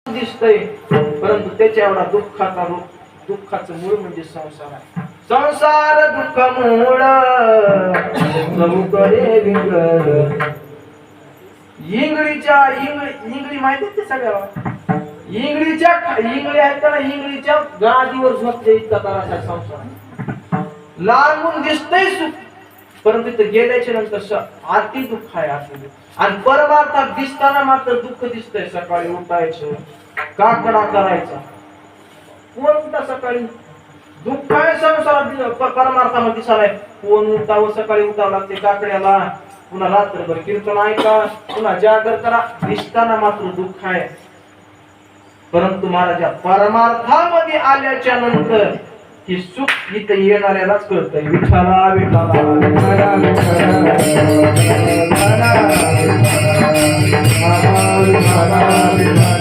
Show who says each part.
Speaker 1: दिसतंय, परंतु त्याच्या एवढा दुःखाचं मूळ म्हणजे संसार आहे. संसार दुःख मूळ करे विकर. इंगळी माहिती ते सगळ्या इंगळी आहेत का ना, इंगळीच्या गादीवर झोपले इतका तरासा संसार. लांबून दिसतंय सुख, परंतु तिथे गेल्याच्या नंतर अति दुःख आहे असं. आणि परमार्थात दिसताना मात्र दुःख दिसतंय. सकाळी उठायचं, काकडा करायचा, कोण उठा सकाळी दुःख आहे संसारात. परमार्थामध्ये दिसालाय कोण उठावं, सकाळी उठावं लागते काकड्याला, पुन्हा रात्रभर कीर्तन ऐका, पुन्हा जागर करा, दिसताना मात्र दुःख आहे. परंतु महाराजा परमार्थामध्ये आल्याच्या नंतर ही सुख इथं येणाऱ्यालाच कळतंय. विठ्ठला विठ्ठला विठ्ठला विठ्ठला विठ्ठला विठ्ठला